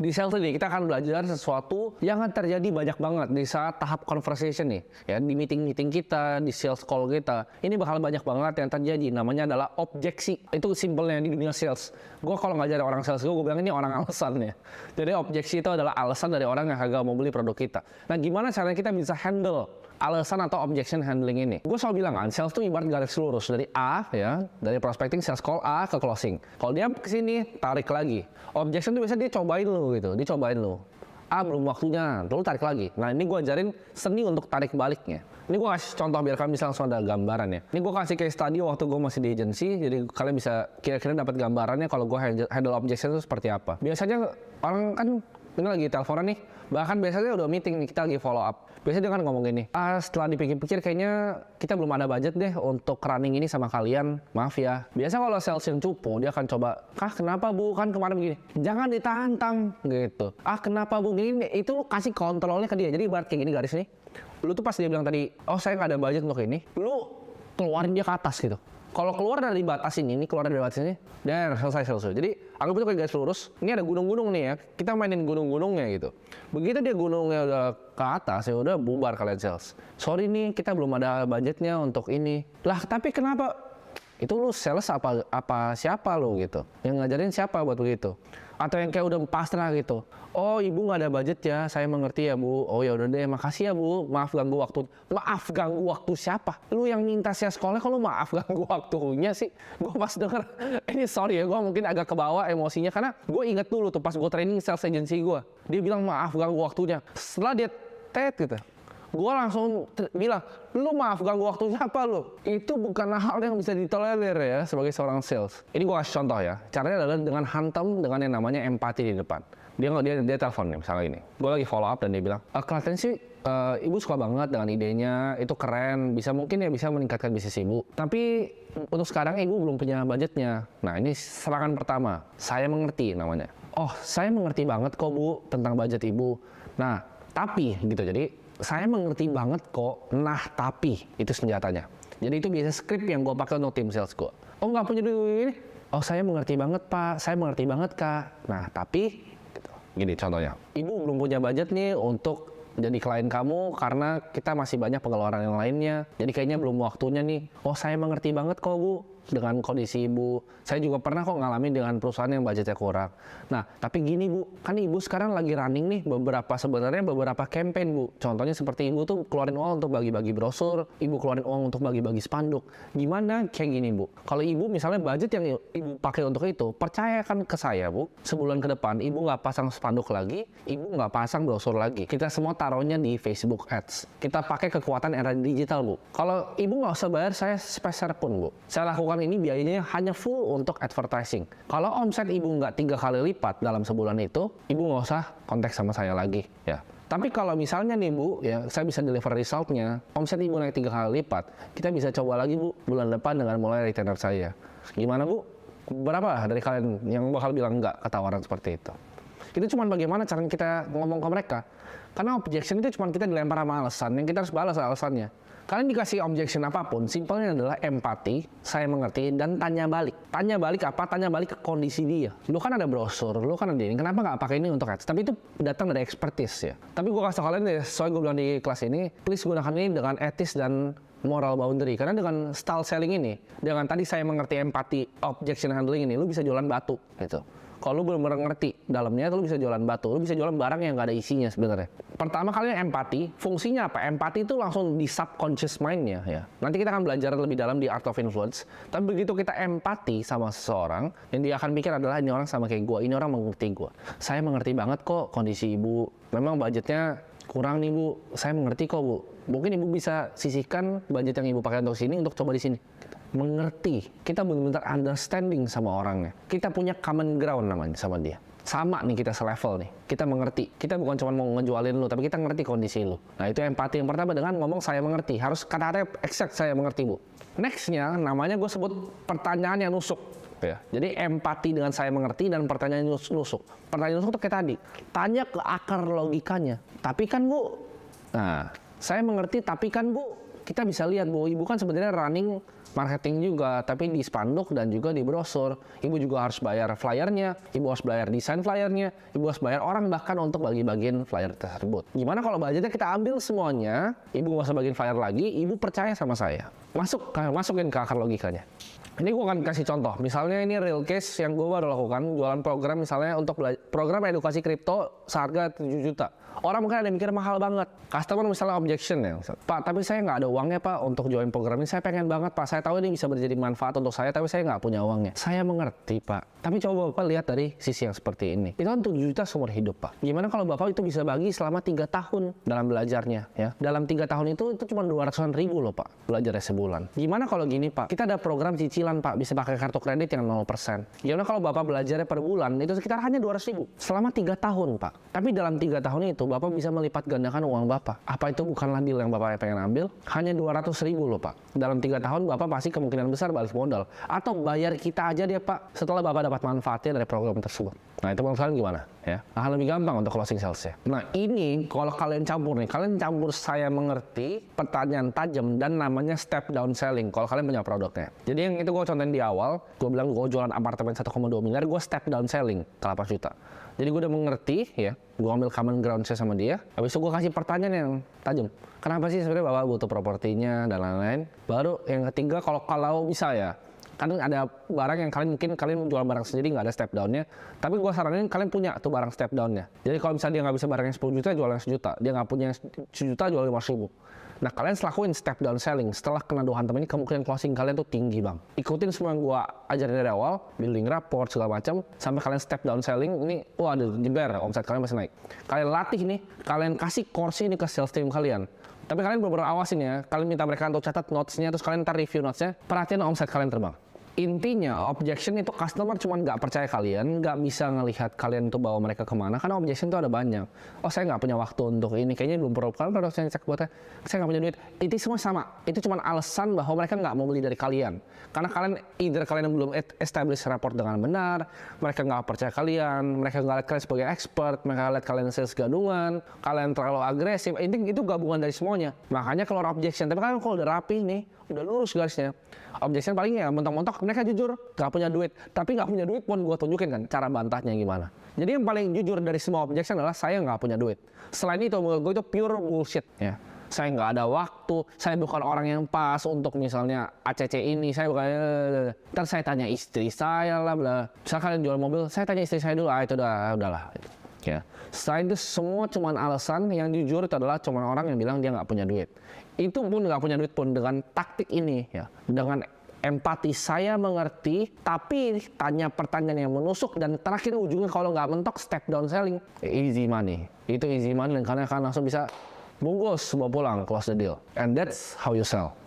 Di sales ini kita akan belajar sesuatu yang akan terjadi banyak banget di saat tahap conversation nih. Ya, di meeting-meeting kita, di sales call kita. Ini bakal banyak banget yang terjadi. Namanya adalah objeksi. Itu simpelnya di dunia sales. Gue kalau ngajarin orang sales gue bilang ini orang alasan ya. Jadi objeksi itu adalah alasan dari orang yang kagak mau beli produk kita. Nah, gimana caranya kita bisa handle alasan atau objection handling ini? Gue selalu bilang kan, sales itu ibarat garis lurus dari A ya, dari prospecting sales call A ke closing. Kalau dia kesini tarik lagi. Objection itu biasanya dia cobain lu gitu, dicobain lu. A belum waktunya, lalu tarik lagi. Nah ini gue ajarin seni untuk tarik baliknya. Ini gue kasih contoh biar kalian bisa langsung ada gambaran ya. Ini gue kasih case study waktu gue masih di agency, jadi kalian bisa kira-kira dapat gambarannya kalau gue handle objection itu seperti apa. Biasanya orang kan ini lagi teleponan nih, bahkan biasanya udah meeting nih, kita lagi follow up. Biasanya dia kan ngomong gini, setelah dipikir-pikir kayaknya kita belum ada budget deh untuk running ini sama kalian, maaf ya. Biasa kalau sales yang cupu, dia akan coba, kenapa bu, kan kemarin begini, jangan ditantang gitu. Kenapa bu, gini, itu lu kasih kontrolnya ke dia. Jadi ibarat kayak gini garis nih, lu tuh pas dia bilang tadi, saya nggak ada budget untuk ini, lu keluarin dia ke atas gitu. Kalau keluar dari batas ini, keluar dari batas ini, dan selesai. Jadi anggap itu kayak garis lurus. Ini ada gunung-gunung nih ya, kita mainin gunung-gunungnya gitu. Begitu dia gunungnya udah ke atas, ya udah bubar kalian sales. Sorry nih, kita belum ada budgetnya untuk ini. Lah, tapi kenapa? Itu lu sales apa siapa lu gitu? Yang ngajarin siapa buat begitu? Atau yang kayak udah pasrah gitu. Oh, ibu nggak ada budget ya, saya mengerti ya bu. Oh ya udah deh, makasih ya bu. Maaf ganggu waktu. Maaf ganggu waktu siapa? Lu yang minta saya sekolah, kalau maaf ganggu waktunya sih. Gue pas denger, ini sorry ya, gue mungkin agak kebawa emosinya karena gue inget dulu tuh pas gue training sales agency gue. Dia bilang maaf ganggu waktunya. Setelah dia gitu. Gue langsung bilang, lu maaf ganggu waktunya apa lu? Itu bukan hal yang bisa ditolerir ya sebagai seorang sales. Ini gue kasih contoh ya. Caranya adalah dengan hantam dengan yang namanya empati di depan. Dia telepon nih misalnya ini. Gue lagi follow up dan dia bilang, kelihatan sih ibu suka banget dengan idenya, itu keren, mungkin bisa meningkatkan bisnis ibu. Tapi untuk sekarang ibu belum punya budgetnya. Nah ini serangan pertama, saya mengerti namanya. Oh saya mengerti banget kok bu tentang budget ibu. Nah tapi gitu jadi. Saya mengerti banget kok, nah tapi itu senjatanya. Jadi itu biasa skrip yang gue pakai untuk tim sales gue. Oh nggak punya duit ini? Oh saya mengerti banget pak, saya mengerti banget kak. Nah tapi, gitu. Gini contohnya. Ibu belum punya budget nih untuk jadi klien kamu karena kita masih banyak pengeluaran yang lainnya. Jadi kayaknya belum waktunya nih. Oh saya mengerti banget kok bu dengan kondisi ibu. Saya juga pernah kok ngalamin dengan perusahaan yang budgetnya kurang. Nah tapi gini bu, kan ibu sekarang lagi running nih beberapa campaign bu. Contohnya seperti ibu tuh keluarin uang untuk bagi-bagi brosur, ibu keluarin uang untuk bagi-bagi spanduk. Gimana kayak gini bu? Kalau ibu misalnya budget yang ibu pakai untuk itu, percayakan ke saya bu, sebulan ke depan ibu nggak pasang spanduk lagi, ibu nggak pasang brosur lagi. Kita semua taruhnya di Facebook Ads. Kita pakai kekuatan era digital bu. Kalau ibu nggak usah bayar saya sepeser pun bu. Saya lakukan ini biayanya hanya full untuk advertising. Kalau omset ibu nggak 3 kali lipat dalam sebulan itu, ibu nggak usah kontak sama saya lagi ya. Tapi kalau misalnya nih bu, ya saya bisa deliver resultnya, omset ibu naik 3 kali lipat, kita bisa coba lagi bu bulan depan dengan mulai retainer saya. Gimana bu? Berapa dari kalian yang bakal bilang enggak ke tawaran seperti itu? Itu cuma bagaimana cara kita ngomong ke mereka. Karena objection itu cuma kita dilempar sama alasan, yang kita harus balas alasannya. Kalian dikasih objection apapun, simpelnya adalah empati, saya mengerti, dan tanya balik. Tanya balik apa? Tanya balik ke kondisi dia. Lu kan ada brosur, lu kan ada ini, kenapa nggak pakai ini untuk ads? Tapi itu datang dari expertise ya. Tapi gue kasih kalian deh, soalnya gue bilang di kelas ini, please gunakan ini dengan etis dan moral boundary. Karena dengan style selling ini, dengan tadi saya mengerti empati, objection handling ini, lu bisa jualan batu gitu. Kalau lu belum ngerti dalamnya, lu bisa jualan batu, lu bisa jualan barang yang nggak ada isinya sebenarnya. Pertama kali empati, fungsinya apa? Empati itu langsung di subconscious mind-nya ya. Nanti kita akan belajar lebih dalam di Art of Influence. Tapi begitu kita empati sama seseorang, yang dia akan pikir adalah ini orang sama kayak gue, ini orang mengerti gue. Saya mengerti banget kok kondisi ibu. Memang budgetnya kurang nih bu, saya mengerti kok bu. Mungkin ibu bisa sisihkan budget yang ibu pakai untuk sini untuk coba di sini. Mengerti, kita benar-benar understanding sama orangnya. Kita punya common ground namanya sama dia. Sama nih kita selevel nih, kita mengerti. Kita bukan cuma mau ngejualin lu, tapi kita ngerti kondisi lu. Nah itu empati yang pertama dengan ngomong saya mengerti. Harus kata-kata exact saya mengerti bu. Nextnya namanya gue sebut pertanyaan yang nusuk. Ya. Jadi empati dengan saya mengerti dan pertanyaan nusuk. Pertanyaan nusuk tuh kayak tadi, tanya ke akar logikanya. Tapi kan bu, nah saya mengerti tapi kan bu, kita bisa lihat bu, ibu kan sebenarnya running marketing juga, tapi di spanduk dan juga di brosur. Ibu juga harus bayar flyernya, ibu harus bayar desain flyernya, ibu harus bayar orang bahkan untuk bagi-bagiin flyer tersebut. Gimana kalau budgetnya kita ambil semuanya, ibu nggak usah bagiin flyer lagi, ibu percaya sama saya. Masukin ke akar logikanya. Ini gue akan kasih contoh, misalnya ini real case yang gue baru lakukan, jualan program misalnya untuk program edukasi kripto seharga 7 juta. Orang mungkin ada yang mikir mahal banget. Customer misalnya objection ya, Pak, tapi saya nggak ada uangnya Pak untuk join program ini. Saya pengen banget Pak, saya tahu ini bisa menjadi manfaat untuk saya, tapi saya nggak punya uangnya. Saya mengerti Pak, tapi coba Bapak lihat dari sisi yang seperti ini. Itu kan 7 juta seumur hidup Pak. Gimana kalau Bapak itu bisa bagi selama 3 tahun dalam belajarnya ya? Dalam 3 tahun itu cuma 200-an ribu loh Pak, belajarnya sebulan. Gimana kalau gini Pak, kita ada program cicilan Pak, bisa pakai kartu kredit yang 0%. Gimana kalau Bapak belajarnya per bulan, itu sekitar hanya 200 ribu selama 3 tahun Pak. Tapi dalam 3 tahun itu Bapak bisa melipat gandakan uang Bapak. Apa itu bukanlah deal yang Bapak pengen ambil? Hanya 200 ribu loh Pak. Dalam 3 tahun Bapak pasti kemungkinan besar balik modal. Atau bayar kita aja deh Pak, setelah Bapak dapat manfaatnya dari program tersebut. Nah itu menurut kalian gimana? Ya, akan lebih gampang untuk closing sales-nya. Nah ini kalau kalian campur nih, kalian campur saya mengerti, pertanyaan tajam, dan namanya step down selling kalau kalian punya produknya. Jadi yang itu gue contohin di awal, gue bilang gue jualan apartemen 1,2 miliar, gue step down selling ke 8 juta. Jadi gue udah mengerti ya, gue ambil common ground saya sama dia, habis itu gue kasih pertanyaan yang tajam. Kenapa sih sebenarnya Bapak butuh propertinya dan lain-lain. Baru yang ketiga, kalau bisa ya, kan ada barang yang kalian jual barang sendiri nggak ada step down-nya, tapi gue saranin kalian punya tuh barang step down-nya. Jadi kalau misalnya dia nggak bisa barang yang 10 juta, jual yang 1 juta. Dia nggak punya 1 juta, jual 500 ribu. Nah kalian selakuin step down selling, setelah kena 2 hantam ini kemungkinan closing kalian tuh tinggi bang. Ikutin semua yang gue ajarin dari awal, building rapport segala macam, sampai kalian step down selling, ini waduh jeber, omset kalian masih naik. Kalian latih nih, kalian kasih course ini ke sales team kalian. Tapi kalian bener-bener awasin ya, kalian minta mereka untuk catat notes-nya, terus kalian ntar review notes-nya, perhatiin omset kalian terbang. Intinya objection itu customer cuma nggak percaya kalian, nggak bisa ngelihat kalian tuh bawa mereka kemana, karena objection tuh ada banyak. Oh saya nggak punya waktu untuk ini, kayaknya belum perlu, kalian harus cek buatnya, saya nggak punya duit. Itu semua sama, itu cuma alasan bahwa mereka nggak mau beli dari kalian. Karena kalian either kalian belum establish rapport dengan benar, mereka nggak percaya kalian, mereka nggak lihat kalian sebagai expert, mereka lihat kalian sales gadungan, kalian terlalu agresif. Itu gabungan dari semuanya. Makanya keluar objection. Tapi kalian kalau udah rapi nih, udah lurus garisnya. Objection paling ya mentok-mentok mereka jujur nggak punya duit, tapi nggak punya duit pun gue tunjukin kan cara bantahnya gimana. Jadi yang paling jujur dari semua objection adalah saya nggak punya duit. Selain itu menurut gue itu pure bullshit ya. Saya nggak ada waktu, saya bukan orang yang pas untuk misalnya ACC ini, saya bukan. Ntar saya tanya istri saya lah, bla. Misalnya kalian jual mobil, saya tanya istri saya dulu, itu udahlah. Ya. Selain itu semua cuman alasan, yang jujur itu adalah cuman orang yang bilang dia nggak punya duit. Itu pun nggak punya duit pun dengan taktik ini ya, dengan empati saya mengerti, tapi tanya pertanyaan yang menusuk, dan terakhir ujungnya kalau nggak mentok step down selling, easy money. Itu easy money dan kalian akan langsung bisa bungkus, bawa pulang, close the deal. And that's how you sell.